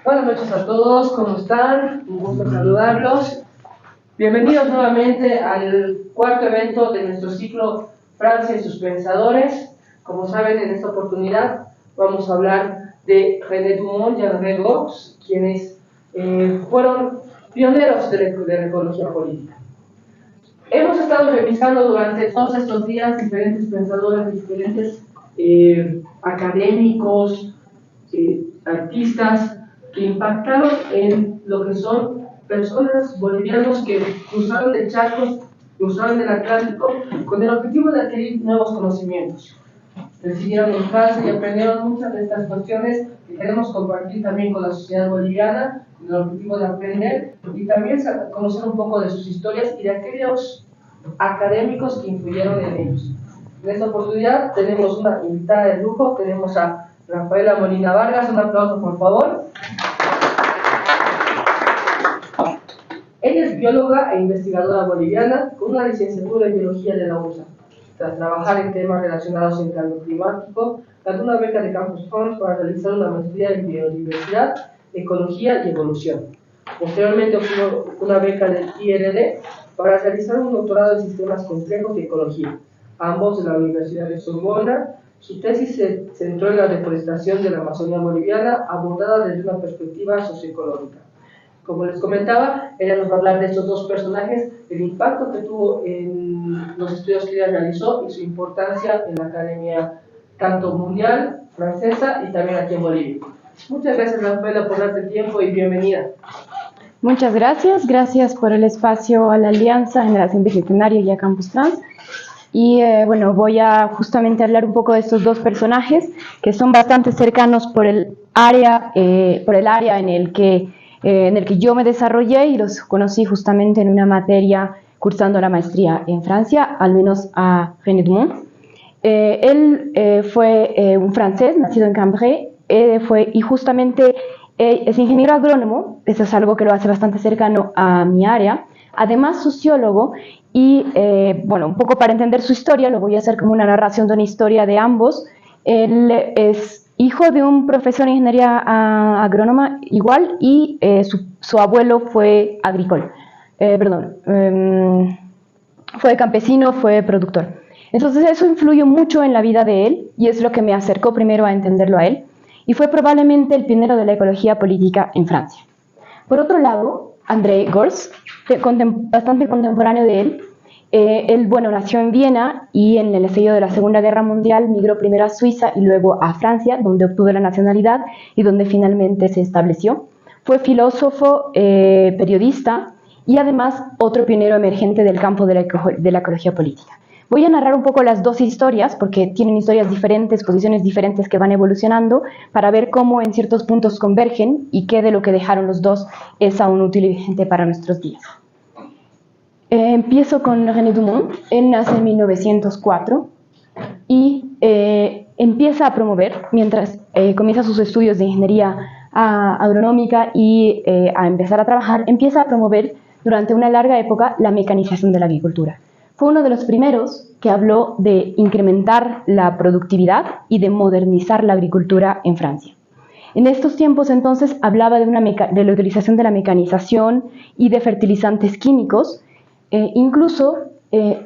Buenas noches a todos, ¿cómo están? Un gusto saludarlos. Bienvenidos nuevamente al cuarto evento de nuestro ciclo Francia y sus pensadores. Como saben, en esta oportunidad vamos a hablar de René Dumont y André Gorz, quienes fueron pioneros de la ecología política. Hemos estado revisando durante todos estos días diferentes pensadores, diferentes académicos, artistas que impactaron en lo que son personas bolivianos que cruzaron el charco, cruzaron el Atlántico con el objetivo de adquirir nuevos conocimientos. Decidieron en Francia y aprendieron muchas de estas cuestiones que queremos compartir también con la sociedad boliviana, con el objetivo de aprender y también conocer un poco de sus historias y de aquellos académicos que influyeron en ellos. En esta oportunidad tenemos una invitada de lujo, tenemos a Rafaela Molina Vargas, un aplauso por favor. Ella es bióloga e investigadora boliviana con una licenciatura en biología de la USA. Tras trabajar en temas relacionados con el cambio climático, ganó una beca de Campus Funds para realizar una maestría en biodiversidad, ecología y evolución. Posteriormente obtuvo una beca del IRD para realizar un doctorado en sistemas complejos y ecología, ambos de la Universidad de Sorbona. Su tesis se centró en la deforestación de la Amazonía boliviana, abordada desde una perspectiva socioeconómica. Como les comentaba, ella nos va a hablar de estos dos personajes, el impacto que tuvo en los estudios que ella realizó y su importancia en la academia tanto mundial, francesa y también aquí en Bolivia. Muchas gracias, Rafaela, por darte el tiempo y bienvenida. Muchas gracias por el espacio a la Alianza Generación Bicentenario y a Campus France. Y bueno, voy a justamente hablar un poco de estos dos personajes que son bastante cercanos por el área en el que yo me desarrollé y los conocí justamente en una materia cursando la maestría en Francia, al menos a René Dumont. Él fue un francés nacido en Cambrai y justamente es ingeniero agrónomo, eso es algo que lo hace bastante cercano a mi área, además sociólogo. Y bueno, un poco para entender su historia, lo voy a hacer como una narración de una historia de ambos. Él es hijo de un profesor de ingeniería agrónoma igual y su abuelo fue fue campesino, fue productor. Entonces eso influyó mucho en la vida de él y es lo que me acercó primero a entenderlo a él y fue probablemente el pionero de la ecología política en Francia. Por otro lado, André Gorz, bastante contemporáneo de él, él nació en Viena y en el estallido de la Segunda Guerra Mundial migró primero a Suiza y luego a Francia, donde obtuvo la nacionalidad y donde finalmente se estableció. Fue filósofo, periodista y además otro pionero emergente del campo de la ecología política. Voy a narrar un poco las dos historias porque tienen historias diferentes, posiciones diferentes que van evolucionando para ver cómo en ciertos puntos convergen y qué de lo que dejaron los dos es aún útil y vigente para nuestros días. Empiezo con René Dumont. Él nace en 1904 y empieza a promover, mientras comienza sus estudios de ingeniería agronómica y a empezar a trabajar, empieza a promover durante una larga época la mecanización de la agricultura. Fue uno de los primeros que habló de incrementar la productividad y de modernizar la agricultura en Francia. En estos tiempos, entonces, hablaba de la utilización de la mecanización y de fertilizantes químicos, incluso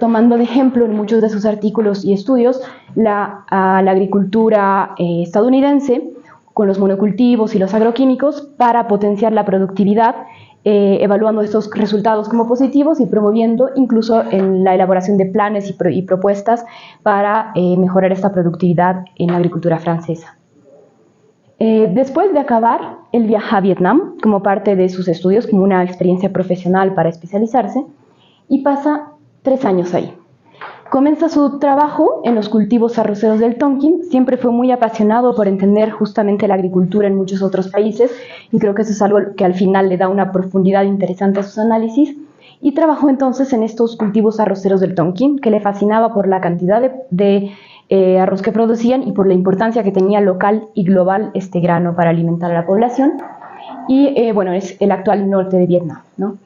tomando de ejemplo en muchos de sus artículos y estudios la agricultura estadounidense con los monocultivos y los agroquímicos para potenciar la productividad, evaluando estos resultados como positivos y promoviendo incluso en la elaboración de planes y propuestas para mejorar esta productividad en la agricultura francesa. Después de acabar, él viaja a Vietnam como parte de sus estudios, como una experiencia profesional para especializarse, y pasa 3 años ahí. Comienza su trabajo en los cultivos arroceros del Tonkin, siempre fue muy apasionado por entender justamente la agricultura en muchos otros países y creo que eso es algo que al final le da una profundidad interesante a sus análisis y trabajó entonces en estos cultivos arroceros del Tonkin que le fascinaba por la cantidad de arroz que producían y por la importancia que tenía local y global este grano para alimentar a la población y bueno, es el actual norte de Vietnam, ¿no?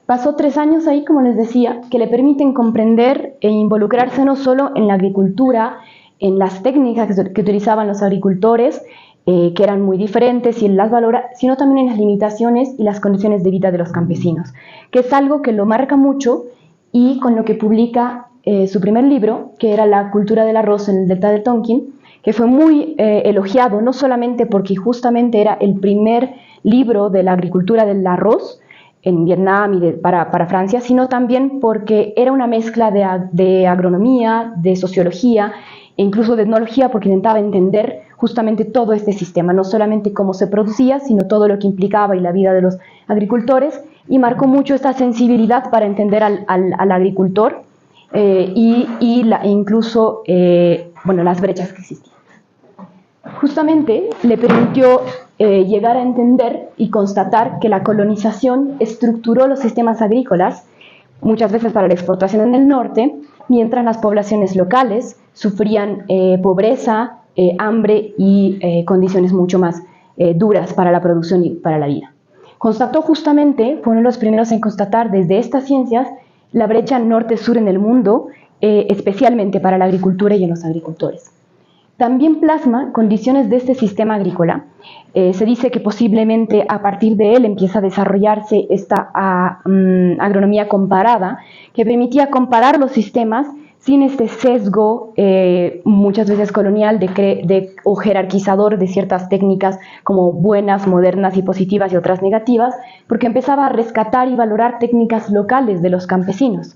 Pasó 3 años ahí, como les decía, que le permiten comprender e involucrarse no solo en la agricultura, en las técnicas que utilizaban los agricultores, que eran muy diferentes, y las valora, sino también en las limitaciones y las condiciones de vida de los campesinos, que es algo que lo marca mucho y con lo que publica su primer libro, que era La cultura del arroz en el delta del Tonkin, que fue muy elogiado, no solamente porque justamente era el primer libro de la agricultura del arroz en Vietnam y para Francia, sino también porque era una mezcla de agronomía, de sociología e incluso de etnología, porque intentaba entender justamente todo este sistema, no solamente cómo se producía, sino todo lo que implicaba y la vida de los agricultores, y marcó mucho esta sensibilidad para entender al agricultor e incluso bueno, las brechas que existían. Justamente le permitió llegar a entender y constatar que la colonización estructuró los sistemas agrícolas, muchas veces para la exportación en el norte, mientras las poblaciones locales sufrían pobreza, hambre y condiciones mucho más duras para la producción y para la vida. Constató justamente, fue uno de los primeros en constatar desde estas ciencias la brecha norte-sur en el mundo, especialmente para la agricultura y en los agricultores. También plasma condiciones de este sistema agrícola. Se dice que posiblemente a partir de él empieza a desarrollarse esta agronomía comparada, que permitía comparar los sistemas sin este sesgo muchas veces colonial o jerarquizador de ciertas técnicas como buenas, modernas y positivas y otras negativas, porque empezaba a rescatar y valorar técnicas locales de los campesinos.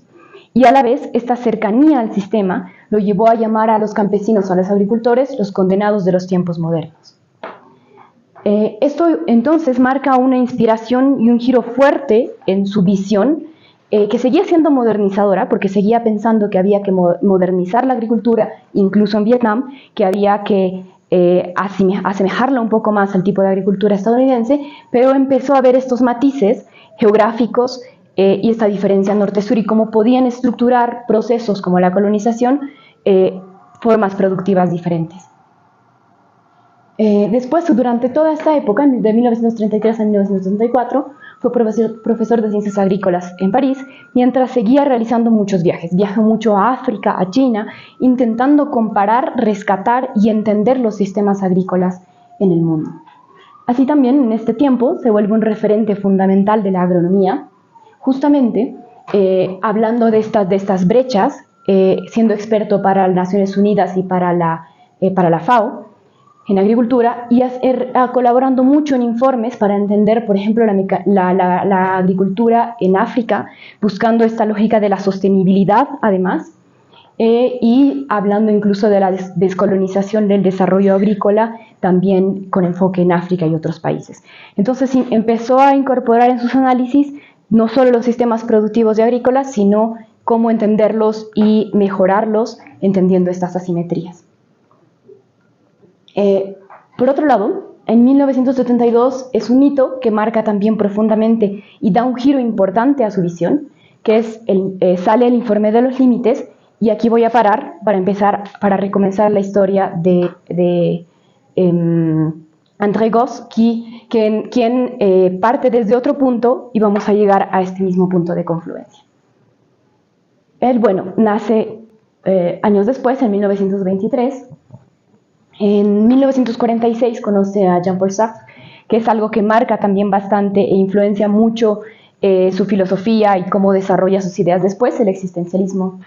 Y a la vez, esta cercanía al sistema lo llevó a llamar a los campesinos, a los agricultores, los condenados de los tiempos modernos. Esto entonces marca una inspiración y un giro fuerte en su visión, que seguía siendo modernizadora, porque seguía pensando que había que modernizar la agricultura, incluso en Vietnam, que había que asemejarla un poco más al tipo de agricultura estadounidense, pero empezó a ver estos matices geográficos y esta diferencia norte-sur y cómo podían estructurar procesos como la colonización, formas productivas diferentes. Después, durante toda esta época, de 1933 a 1934, fue profesor de ciencias agrícolas en París, mientras seguía realizando muchos viajes. Viajó mucho a África, a China, intentando comparar, rescatar y entender los sistemas agrícolas en el mundo. Así también, en este tiempo, se vuelve un referente fundamental de la agronomía, justamente hablando de estas brechas, siendo experto para las Naciones Unidas y para la FAO en agricultura, y colaborando mucho en informes para entender, por ejemplo, la agricultura en África, buscando esta lógica de la sostenibilidad, además, y hablando incluso de la descolonización del desarrollo agrícola, también con enfoque en África y otros países. Entonces empezó a incorporar en sus análisis no solo los sistemas productivos y agrícolas, sino cómo entenderlos y mejorarlos, entendiendo estas asimetrías. Por otro lado, en 1972 es un hito que marca también profundamente y da un giro importante a su visión, que es sale el informe de los límites, y aquí voy a parar para recomenzar la historia de André Gorz, quien parte desde otro punto y vamos a llegar a este mismo punto de confluencia. Él, bueno, nace años después, en 1923. En 1946 conoce a Jean-Paul Sartre, que es algo que marca también bastante e influencia mucho su filosofía y cómo desarrolla sus ideas después, el existencialismo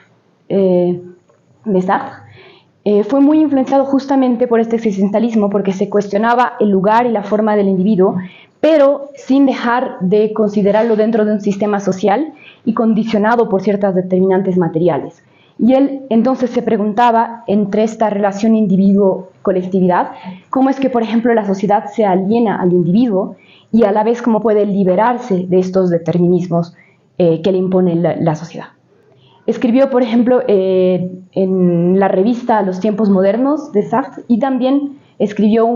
de Sartre. Fue muy influenciado justamente por este existencialismo, porque se cuestionaba el lugar y la forma del individuo, pero sin dejar de considerarlo dentro de un sistema social y condicionado por ciertas determinantes materiales. Y él entonces se preguntaba, entre esta relación individuo-colectividad, cómo es que, por ejemplo, la sociedad se aliena al individuo y a la vez cómo puede liberarse de estos determinismos que le impone la sociedad. Escribió, por ejemplo, en la revista Los tiempos modernos de Sartre, y también escribió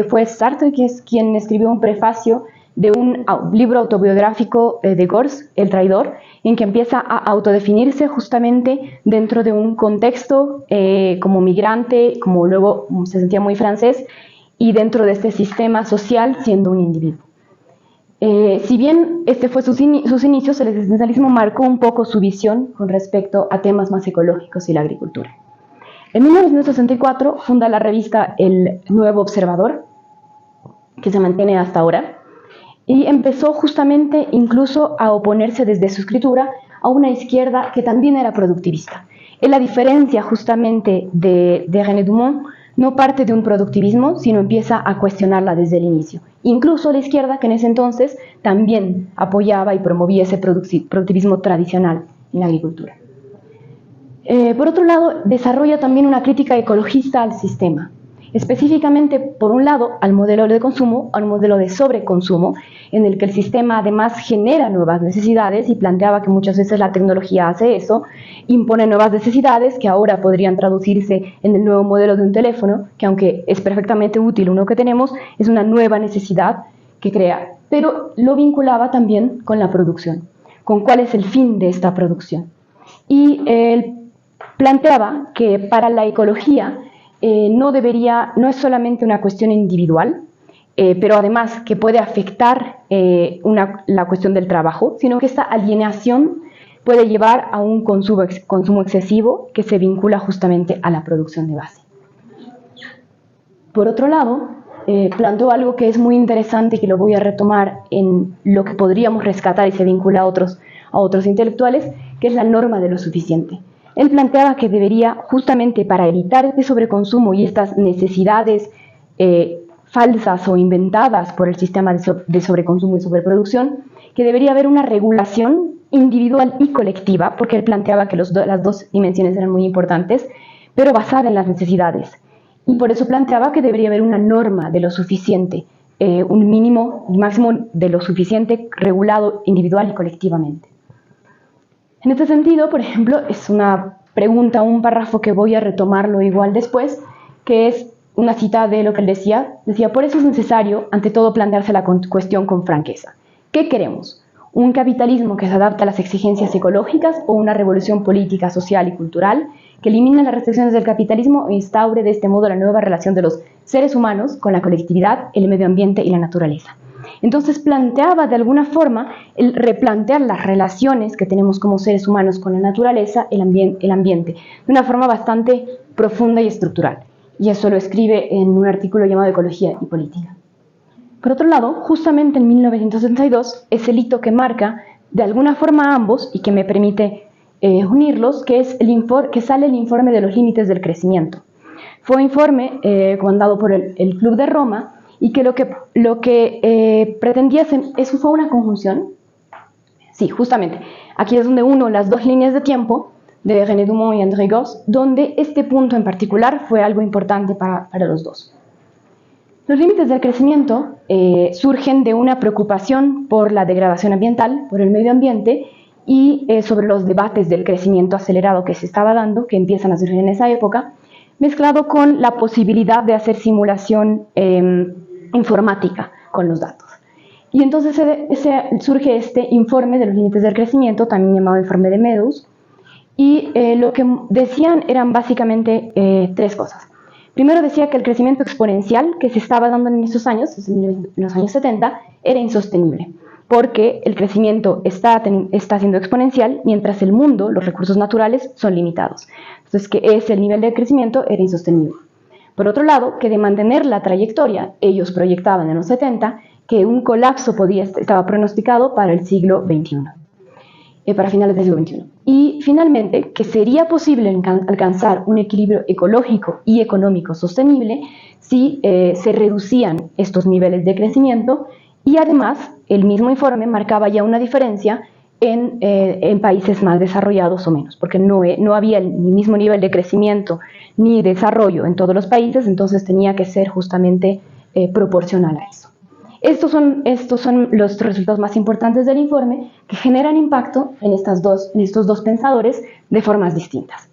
fue Sartre quien escribió un prefacio de un libro autobiográfico de Gorz, El traidor, en que empieza a autodefinirse justamente dentro de un contexto como migrante, como luego se sentía muy francés, y dentro de este sistema social siendo un individuo. Si bien este fue sus inicios, el existencialismo marcó un poco su visión con respecto a temas más ecológicos y la agricultura. En 1964 funda la revista El Nuevo Observador, que se mantiene hasta ahora, y empezó justamente incluso a oponerse desde su escritura a una izquierda que también era productivista. La diferencia justamente de René Dumont no parte de un productivismo, sino empieza a cuestionarla desde el inicio. Incluso la izquierda, que en ese entonces también apoyaba y promovía ese productivismo tradicional en la agricultura. Por otro lado, desarrolla también una crítica ecologista al sistema, específicamente, por un lado, al modelo de consumo, al modelo de sobreconsumo, en el que el sistema además genera nuevas necesidades y planteaba que muchas veces la tecnología hace eso, impone nuevas necesidades que ahora podrían traducirse en el nuevo modelo de un teléfono, que aunque es perfectamente útil uno que tenemos, es una nueva necesidad que crea, pero lo vinculaba también con la producción, con cuál es el fin de esta producción. Y él planteaba que para la ecología no es solamente una cuestión individual, pero además que puede afectar la cuestión del trabajo, sino que esta alienación puede llevar a un consumo excesivo que se vincula justamente a la producción de base. Por otro lado, planteó algo que es muy interesante y que lo voy a retomar en lo que podríamos rescatar y se vincula a otros intelectuales, que es la norma de lo suficiente. Él planteaba que debería, justamente para evitar este sobreconsumo y estas necesidades falsas o inventadas por el sistema de sobreconsumo y sobreproducción, que debería haber una regulación individual y colectiva, porque él planteaba que las dos dimensiones eran muy importantes, pero basada en las necesidades. Y por eso planteaba que debería haber una norma de lo suficiente, un mínimo y máximo de lo suficiente regulado individual y colectivamente. En este sentido, por ejemplo, es una pregunta, un párrafo que voy a retomarlo igual después, que es una cita de lo que él decía, por eso es necesario, ante todo, plantearse la cuestión con franqueza. ¿Qué queremos? ¿Un capitalismo que se adapte a las exigencias ecológicas o una revolución política, social y cultural que elimine las restricciones del capitalismo e instaure de este modo la nueva relación de los seres humanos con la colectividad, el medio ambiente y la naturaleza? Entonces planteaba de alguna forma el replantear las relaciones que tenemos como seres humanos con la naturaleza, el ambiente, de una forma bastante profunda y estructural. Y eso lo escribe en un artículo llamado Ecología y Política. Por otro lado, justamente en 1972 es el hito que marca de alguna forma a ambos y que me permite unirlos, que es que sale el informe de los límites del crecimiento. Fue un informe comandado por el Club de Roma y que lo que pretendía fue una conjunción. Sí, justamente. Aquí es donde uno las dos líneas de tiempo de René Dumont y André Gorz, donde este punto en particular fue algo importante para los dos. Los límites del crecimiento surgen de una preocupación por la degradación ambiental, por el medio ambiente y sobre los debates del crecimiento acelerado que se estaba dando, que empiezan a surgir en esa época, mezclado con la posibilidad de hacer simulación informática con los datos. Y entonces surge este informe de los límites del crecimiento, también llamado informe de Meadows, y lo que decían eran básicamente tres cosas. Primero decía que el crecimiento exponencial que se estaba dando en estos años, en los años 70, era insostenible, porque el crecimiento está siendo exponencial mientras el mundo, los recursos naturales, son limitados. Entonces, que ese nivel de crecimiento era insostenible. Por otro lado, que de mantener la trayectoria, ellos proyectaban en los 70 que un colapso estaba pronosticado para el siglo XXI, para finales del siglo XXI. Y finalmente, que sería posible alcanzar un equilibrio ecológico y económico sostenible si se reducían estos niveles de crecimiento, y además el mismo informe marcaba ya una diferencia en países más desarrollados o menos, porque no había el mismo nivel de crecimiento ni desarrollo en todos los países, entonces tenía que ser justamente proporcional a eso. Estos son los resultados más importantes del informe, que generan impacto en estos dos pensadores de formas distintas.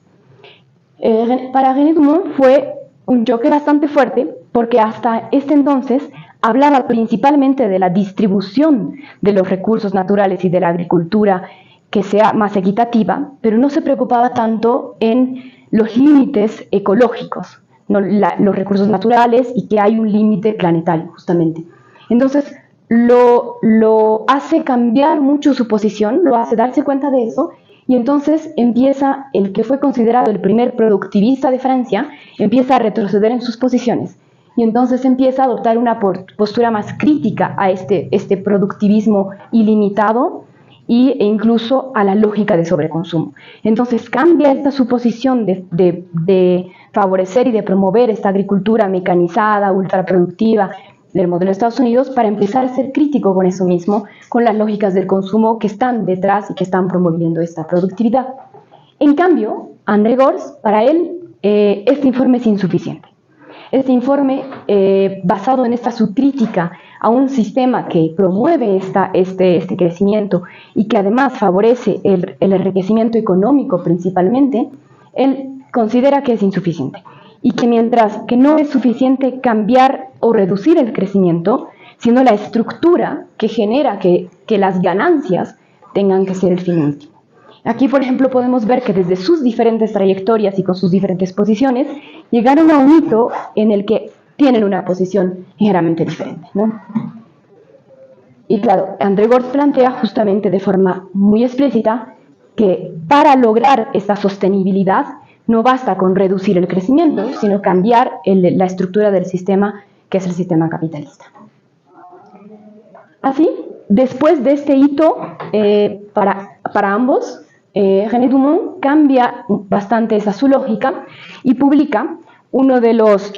Para René Dumont fue un choque bastante fuerte, porque hasta este entonces hablaba principalmente de la distribución de los recursos naturales y de la agricultura que sea más equitativa, pero no se preocupaba tanto en los límites ecológicos, los recursos naturales, y que hay un límite planetario, justamente. Entonces, lo hace cambiar mucho su posición, lo hace darse cuenta de eso, Y entonces empieza, el que fue considerado el primer productivista de Francia, empieza a retroceder en sus posiciones. Y entonces empieza a adoptar una postura más crítica a este productivismo ilimitado e incluso a la lógica de sobreconsumo. Entonces cambia esta su posición de favorecer y de promover esta agricultura mecanizada, ultraproductiva del modelo de Estados Unidos, para empezar a ser crítico con eso mismo, con las lógicas del consumo que están detrás y que están promoviendo esta productividad. En cambio, André Gorz, para él, este informe es insuficiente. Este informe, basado en esta su crítica a un sistema que promueve este crecimiento y que además favorece el enriquecimiento económico principalmente, él considera que es insuficiente y que mientras que no es suficiente cambiar o reducir el crecimiento, sino la estructura que genera que las ganancias tengan que ser el fin último. Aquí, por ejemplo, podemos ver que desde sus diferentes trayectorias y con sus diferentes posiciones, llegaron a un hito en el que tienen una posición ligeramente diferente, ¿no? Y claro, André Gorz plantea justamente de forma muy explícita que para lograr esta sostenibilidad no basta con reducir el crecimiento, sino cambiar la estructura del sistema, que es el sistema capitalista. Así, después de este hito, para ambos, René Dumont cambia bastante esa su lógica y publica uno de los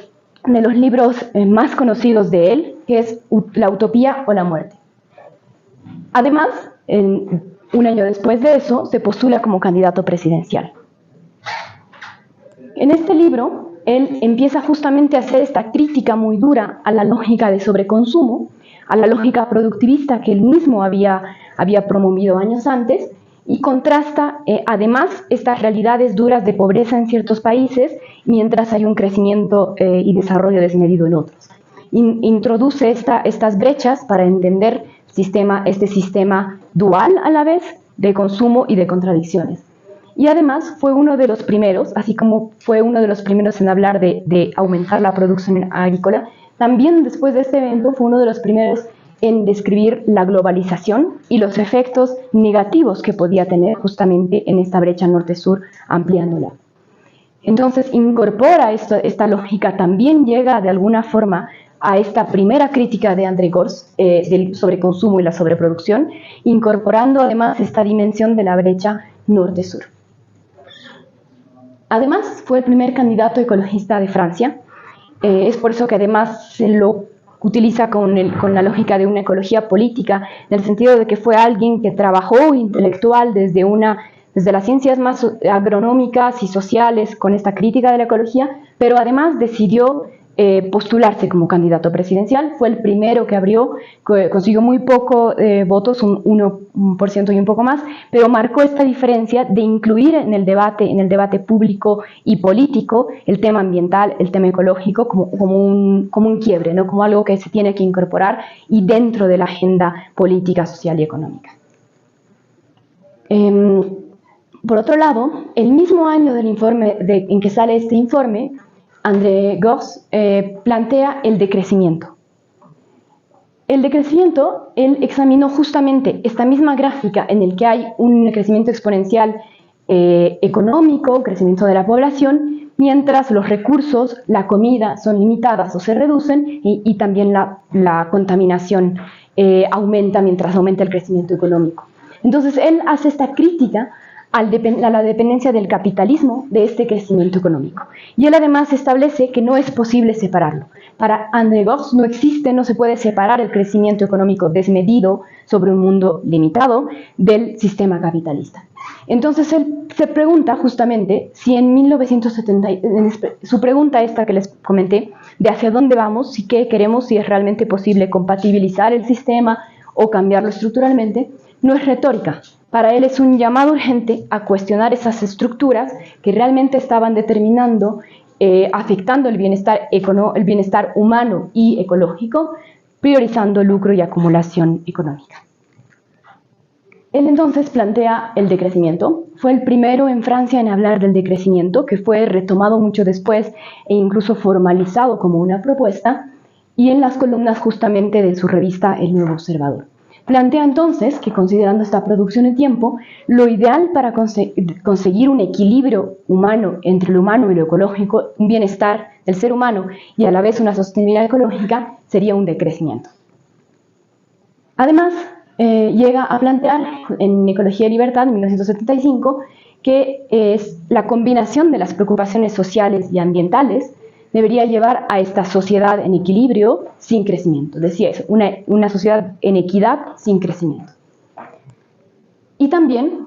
libros más conocidos de él, que es La utopía o la muerte. Además, un año después de eso, se postula como candidato presidencial. En este libro, él empieza justamente a hacer esta crítica muy dura a la lógica de sobreconsumo, a la lógica productivista que él mismo había promovido años antes, y contrasta además estas realidades duras de pobreza en ciertos países, mientras hay un crecimiento y desarrollo desmedido en otros. Introduce estas brechas para entender este sistema dual a la vez de consumo y de contradicciones. Y además fue uno de los primeros, así como fue uno de los primeros en hablar de aumentar la producción agrícola, también después de este evento fue uno de los primeros en describir la globalización y los efectos negativos que podía tener justamente en esta brecha norte-sur, ampliándola. Entonces incorpora esta lógica, también llega de alguna forma a esta primera crítica de André Gorz del sobreconsumo y la sobreproducción, incorporando además esta dimensión de la brecha norte-sur. Además, fue el primer candidato ecologista de Francia. Es por eso que además se lo utiliza con la lógica de una ecología política, en el sentido de que fue alguien que trabajó intelectual desde las ciencias más agronómicas y sociales con esta crítica de la ecología, pero además decidió postularse como candidato presidencial. Fue el primero que abrió, consiguió muy pocos votos, un 1% y un poco más, pero marcó esta diferencia de incluir en el debate público y político el tema ambiental, el tema ecológico como un quiebre, ¿no? Como algo que se tiene que incorporar y dentro de la agenda política, social y económica. Por otro lado, el mismo año del informe en que sale este informe, André Gorz plantea el decrecimiento. El decrecimiento, él examinó justamente esta misma gráfica en el que hay un crecimiento exponencial económico, crecimiento de la población, mientras los recursos, la comida, son limitadas o se reducen y también la contaminación aumenta mientras aumenta el crecimiento económico. Entonces, él hace esta crítica a la dependencia del capitalismo de este crecimiento económico. Y él además establece que no es posible separarlo. Para André Gorz no se puede separar el crecimiento económico desmedido sobre un mundo limitado del sistema capitalista. Entonces él se pregunta justamente si en 1970, su pregunta esta que les comenté, de hacia dónde vamos, si qué queremos, si es realmente posible compatibilizar el sistema o cambiarlo estructuralmente, no es retórica. Para él es un llamado urgente a cuestionar esas estructuras que realmente estaban determinando, afectando el bienestar humano y ecológico, priorizando lucro y acumulación económica. Él entonces plantea el decrecimiento. Fue el primero en Francia en hablar del decrecimiento, que fue retomado mucho después e incluso formalizado como una propuesta, y en las columnas justamente de su revista El Nuevo Observador. Plantea entonces que, considerando esta producción de tiempo, lo ideal para conseguir un equilibrio humano entre lo humano y lo ecológico, un bienestar del ser humano y a la vez una sostenibilidad ecológica, sería un decrecimiento. Además, llega a plantear en Ecología y Libertad, en 1975, que la combinación de las preocupaciones sociales y ambientales debería llevar a esta sociedad en equilibrio sin crecimiento. Decía eso, una sociedad en equidad sin crecimiento. Y también,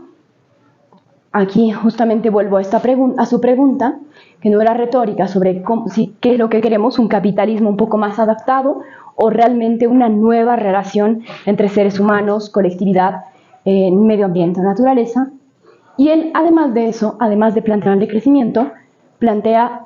aquí justamente vuelvo a su pregunta, que no era retórica, sobre qué es lo que queremos, un capitalismo un poco más adaptado o realmente una nueva relación entre seres humanos, colectividad, medio ambiente o naturaleza. Y él, además de eso, además de plantear el decrecimiento, plantea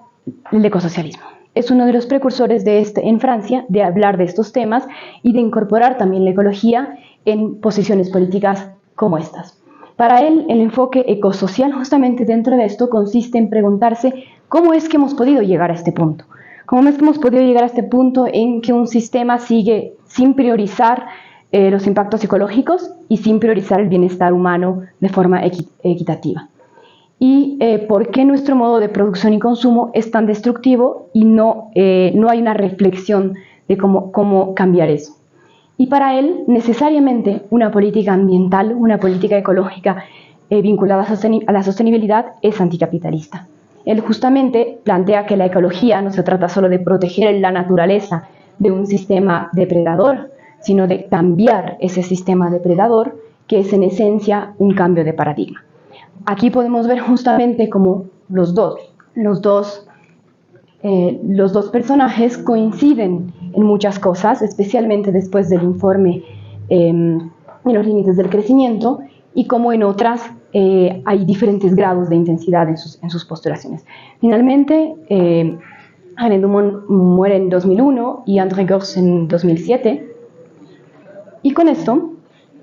el ecosocialismo. Es uno de los precursores en Francia de hablar de estos temas y de incorporar también la ecología en posiciones políticas como estas. Para él, el enfoque ecosocial justamente dentro de esto consiste en preguntarse cómo es que hemos podido llegar a este punto. ¿Cómo es que hemos podido llegar a este punto en que un sistema sigue sin priorizar los impactos ecológicos y sin priorizar el bienestar humano de forma equitativa? Y por qué nuestro modo de producción y consumo es tan destructivo y no hay una reflexión de cómo cambiar eso. Y para él, necesariamente, una política ambiental, una política ecológica vinculada a la sostenibilidad es anticapitalista. Él justamente plantea que la ecología no se trata solo de proteger la naturaleza de un sistema depredador, sino de cambiar ese sistema depredador, que es en esencia un cambio de paradigma. Aquí podemos ver justamente cómo los dos personajes coinciden en muchas cosas, especialmente después del informe en los límites del crecimiento, y cómo en otras hay diferentes grados de intensidad en sus postulaciones. Finalmente, René Dumont muere en 2001 y André Gorz en 2007. Y con esto,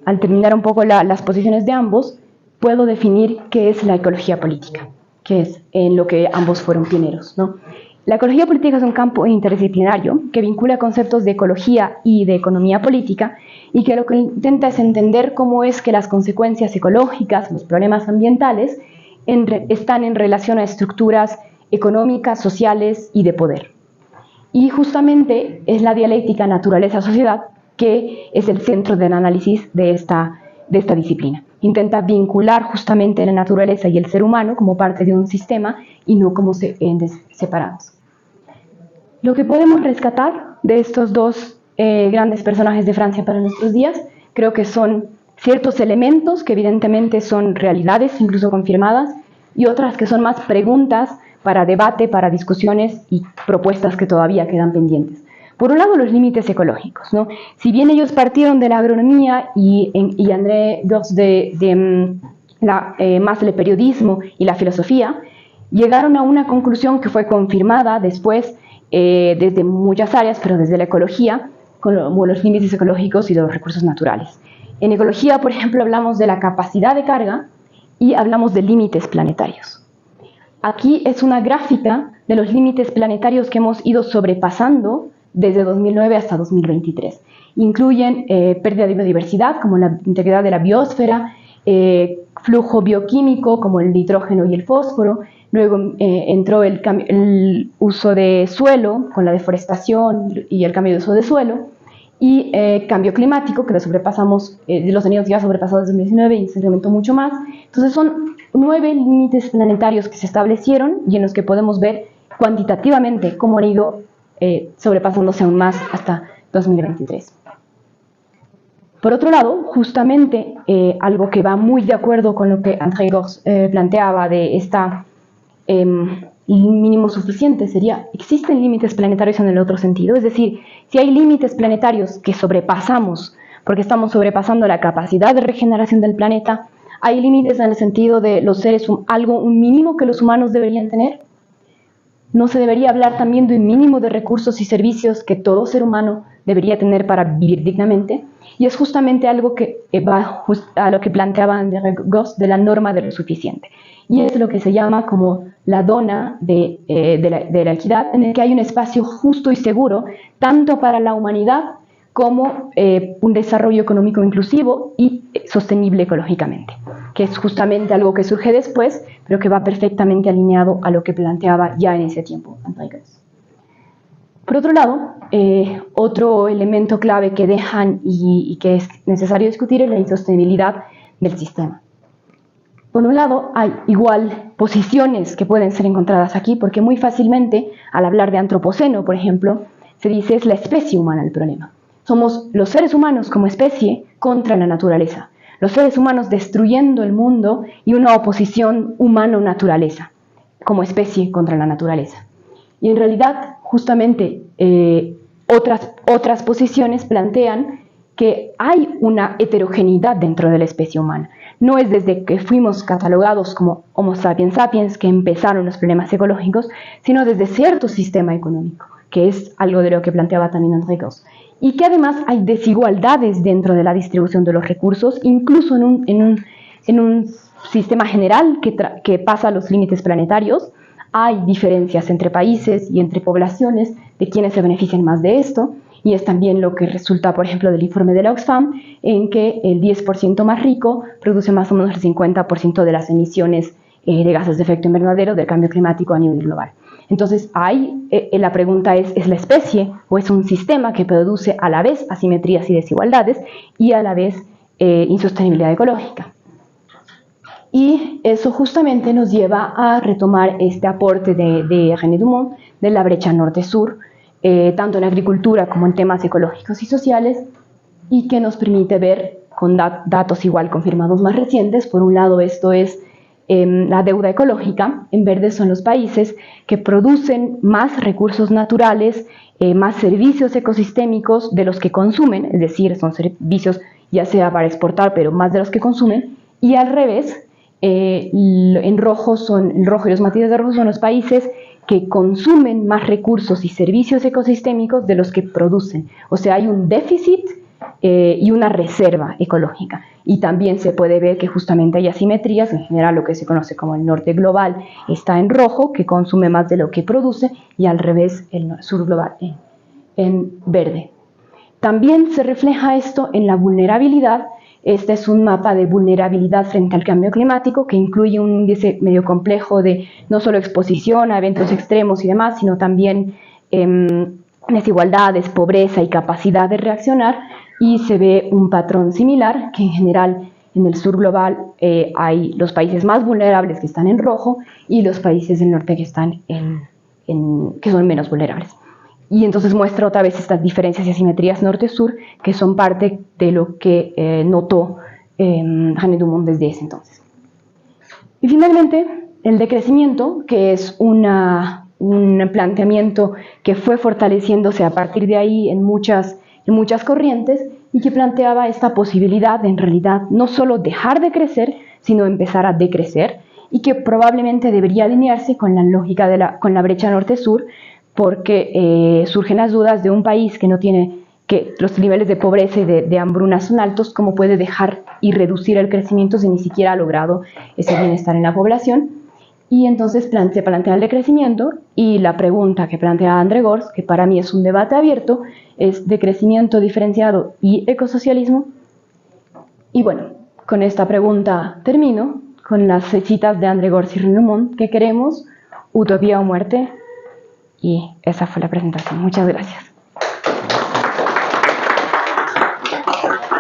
al terminar un poco las posiciones de ambos, puedo definir qué es la ecología política, que es en lo que ambos fueron pioneros, ¿no? La ecología política es un campo interdisciplinario que vincula conceptos de ecología y de economía política y que lo que intenta es entender cómo es que las consecuencias ecológicas, los problemas ambientales, están en relación a estructuras económicas, sociales y de poder. Y justamente es la dialéctica naturaleza-sociedad que es el centro del análisis de esta disciplina. Intenta vincular justamente la naturaleza y el ser humano como parte de un sistema y no como separados. Lo que podemos rescatar de estos dos grandes personajes de Francia para nuestros días, creo que son ciertos elementos que evidentemente son realidades, incluso confirmadas, y otras que son más preguntas para debate, para discusiones y propuestas que todavía quedan pendientes. Por un lado, los límites ecológicos, ¿no? Si bien ellos partieron de la agronomía y André Gorz más del periodismo y la filosofía, llegaron a una conclusión que fue confirmada después desde muchas áreas, pero desde la ecología, con los límites ecológicos y los recursos naturales. En ecología, por ejemplo, hablamos de la capacidad de carga y hablamos de límites planetarios. Aquí es una gráfica de los límites planetarios que hemos ido sobrepasando desde 2009 hasta 2023. Incluyen pérdida de biodiversidad, como la integridad de la biosfera, flujo bioquímico, como el nitrógeno y el fósforo. Luego entró el uso de suelo, con la deforestación y el cambio de uso de suelo. Y cambio climático, que lo sobrepasamos, los años ya sobrepasados desde 2019 y se incrementó mucho más. Entonces son 9 límites planetarios que se establecieron y en los que podemos ver cuantitativamente cómo han ido sobrepasándose aún más hasta 2023. Por otro lado, justamente algo que va muy de acuerdo con lo que André Gorz planteaba de esta mínimo suficiente sería, ¿existen límites planetarios en el otro sentido? Es decir, si hay límites planetarios que sobrepasamos, porque estamos sobrepasando la capacidad de regeneración del planeta, ¿hay límites en el sentido de los seres, un mínimo que los humanos deberían tener? ¿No se debería hablar también de un mínimo de recursos y servicios que todo ser humano debería tener para vivir dignamente? Y es justamente algo que va a lo que planteaba André Gorz de la norma de lo suficiente. Y es lo que se llama como la dona de la equidad, en el que hay un espacio justo y seguro, tanto para la humanidad como un desarrollo económico inclusivo y sostenible ecológicamente, que es justamente algo que surge después, pero que va perfectamente alineado a lo que planteaba ya en ese tiempo André Gors. Por otro lado, otro elemento clave que dejan y que es necesario discutir es la insostenibilidad del sistema. Por un lado, hay igual posiciones que pueden ser encontradas aquí, porque muy fácilmente, al hablar de antropoceno, por ejemplo, se dice es la especie humana el problema. Somos los seres humanos como especie contra la naturaleza. Los seres humanos destruyendo el mundo y una oposición humano-naturaleza, como especie contra la naturaleza. Y en realidad, justamente, otras posiciones plantean que hay una heterogeneidad dentro de la especie humana. No es desde que fuimos catalogados como Homo sapiens sapiens que empezaron los problemas ecológicos, sino desde cierto sistema económico, que es algo de lo que planteaba también André Gors. Y que además hay desigualdades dentro de la distribución de los recursos, incluso en un sistema general que pasa los límites planetarios. Hay diferencias entre países y entre poblaciones de quienes se benefician más de esto, y es también lo que resulta, por ejemplo, del informe de la Oxfam, en que el 10% más rico produce más o menos el 50% de las emisiones de gases de efecto invernadero del cambio climático a nivel global. Entonces, la pregunta ¿es la especie o es un sistema que produce a la vez asimetrías y desigualdades y a la vez insostenibilidad ecológica? Y eso justamente nos lleva a retomar este aporte de René Dumont de la brecha norte-sur, tanto en agricultura como en temas ecológicos y sociales, y que nos permite ver con datos igual confirmados más recientes. Por un lado, esto es la deuda ecológica. En verde son los países que producen más recursos naturales, más servicios ecosistémicos de los que consumen, es decir, son servicios ya sea para exportar, pero más de los que consumen, y al revés, en rojo y los matices de rojo son los países que consumen más recursos y servicios ecosistémicos de los que producen. O sea, hay un déficit y una reserva ecológica. Y también se puede ver que justamente hay asimetrías. En general, lo que se conoce como el norte global está en rojo, que consume más de lo que produce, y al revés, el sur global en verde. También se refleja esto en la vulnerabilidad. Este es un mapa de vulnerabilidad frente al cambio climático que incluye un índice medio complejo de no solo exposición a eventos extremos y demás, sino también desigualdades, pobreza y capacidad de reaccionar, y se ve un patrón similar que en general en el sur global hay los países más vulnerables que están en rojo y los países del norte que están que son menos vulnerables. Y entonces muestra otra vez estas diferencias y asimetrías norte-sur que son parte de lo que notó René Dumont desde ese entonces. Y finalmente, el decrecimiento, que es un planteamiento que fue fortaleciéndose a partir de ahí en muchas corrientes y que planteaba esta posibilidad de en realidad no solo dejar de crecer, sino empezar a decrecer, y que probablemente debería alinearse con la lógica con la brecha norte-sur, porque surgen las dudas de un país que no tiene, que los niveles de pobreza y de hambruna son altos, cómo puede dejar y reducir el crecimiento si ni siquiera ha logrado ese bienestar en la población. Y entonces se plantea el decrecimiento, y la pregunta que plantea André Gors, que para mí es un debate abierto, es decrecimiento diferenciado y ecosocialismo. Y bueno, con esta pregunta termino, con las citas de André Gors y René Dumont. ¿Qué queremos? ¿Utopía o muerte? Y esa fue la presentación. Muchas gracias.